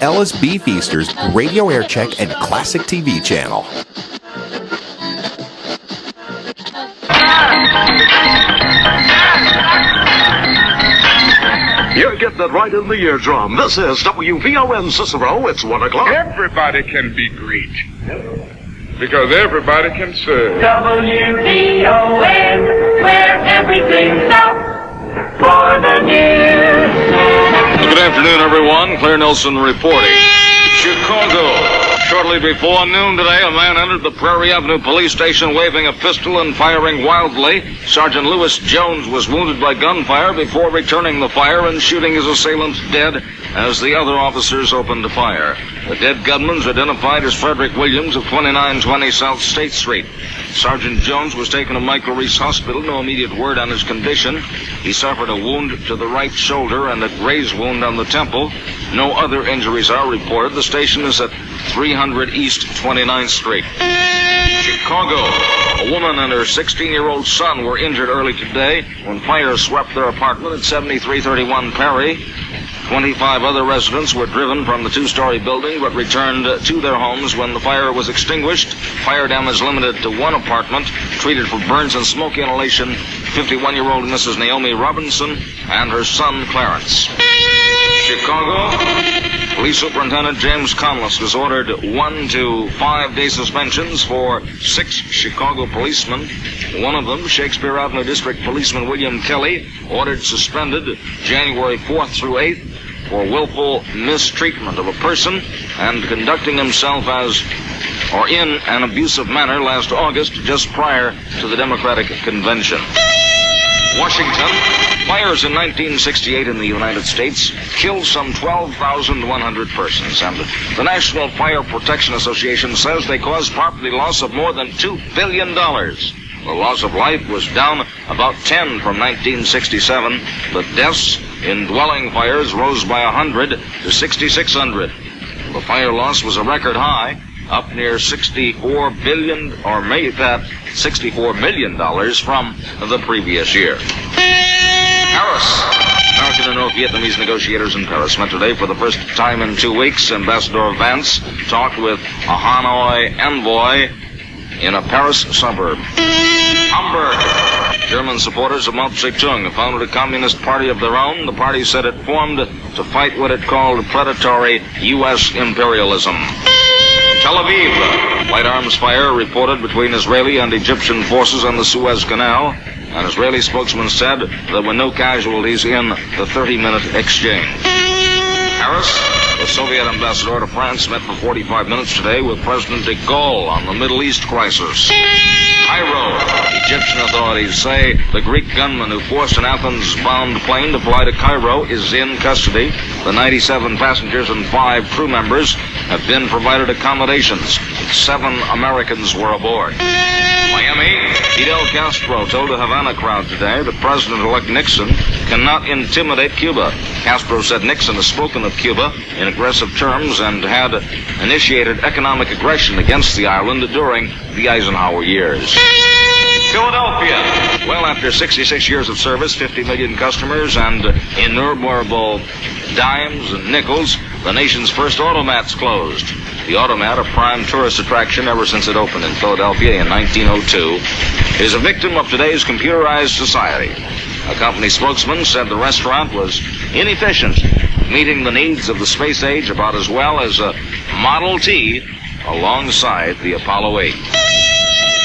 Ellis B. Feaster's Radio Aircheck and Classic TV channel. You're getting it right in the eardrum. This is WVON Cicero. It's 1 o'clock. Everybody can be great. Because everybody can serve. WVON, where everything's out for the news. Good afternoon, everyone. Clair Nelson reporting. Chicago. Shortly before noon today, a man entered the Prairie Avenue police station waving a pistol and firing wildly. Sergeant Lewis Jones was wounded by gunfire before returning the fire and shooting his assailant dead as the other officers opened fire. The dead gunman's identified as Frederick Williams of 2920 South State Street. Sergeant Jones was taken to Michael Reese Hospital. No immediate word on his condition. He suffered a wound to the right shoulder and a graze wound on the temple. No other injuries are reported. The station is at 300 East 29th Street. Chicago. A woman and her 16-year-old son were injured early today when fire swept their apartment at 7331 Perry. 25 other residents were driven from the two-story building but returned to their homes when the fire was extinguished. Fire damage limited to one apartment. Treated for burns and smoke inhalation, 51-year-old Mrs. Naomi Robinson and her son Clarence. Chicago. Police Superintendent James Conless has ordered 1 to 5 day suspensions for 6 Chicago policemen. One of them, Shakespeare Avenue District Policeman William Kelly, ordered suspended January 4th through 8th for willful mistreatment of a person and conducting himself as or in an abusive manner last August, just prior to the Democratic Convention. Washington. Fires in 1968 in the United States killed some 12,100 persons, and the National Fire Protection Association says they caused property loss of more than $2 billion. The loss of life was down about 10 from 1967. The deaths in dwelling fires rose by 100 to 6,600. The fire loss was a record high, up near $64 billion, or made that $64 million from the previous year. Paris. American and North Vietnamese negotiators in Paris met today for the first time in 2 weeks. Ambassador Vance talked with a Hanoi envoy in a Paris suburb. Hamburg. German supporters of Mao Zedong founded a communist party of their own. The party said it formed to fight what it called predatory U.S. imperialism. Tel Aviv. Light arms fire reported between Israeli and Egyptian forces on the Suez Canal. An Israeli spokesman said there were no casualties in the 30-minute exchange. Paris. The Soviet ambassador to France met for 45 minutes today with President de Gaulle on the Middle East crisis. Cairo. Egyptian authorities say the Greek gunman who forced an Athens-bound plane to fly to Cairo is in custody. The 97 passengers and 5 crew members have been provided accommodations. 7 Americans were aboard. Miami. Fidel Castro told the Havana crowd today that President-elect Nixon cannot intimidate Cuba. Castro said Nixon has spoken of Cuba in aggressive terms and had initiated economic aggression against the island during the Eisenhower years. Philadelphia. Well, after 66 years of service, 50 million customers, and innumerable dimes and nickels, the nation's first automat's closed. The Automat, a prime tourist attraction ever since it opened in Philadelphia in 1902, is a victim of today's computerized society. A company spokesman said the restaurant was inefficient, meeting the needs of the space age about as well as a Model T alongside the Apollo 8.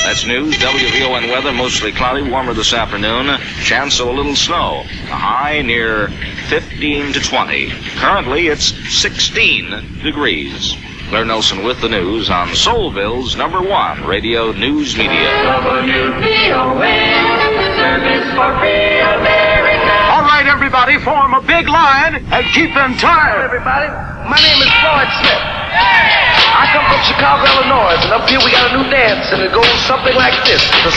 That's news. WVON weather, mostly cloudy, warmer this afternoon. Chance of a little snow. A high near 15 to 20. Currently, it's 16 degrees. Clair Nelson with the news on Soulville's #1 radio news media. WVON, service for free America. All right, everybody, form a big line and keep in time. Everybody, my name is Floyd Smith. I come from Chicago, Illinois, and up here we got a new dance, and it goes something like this. The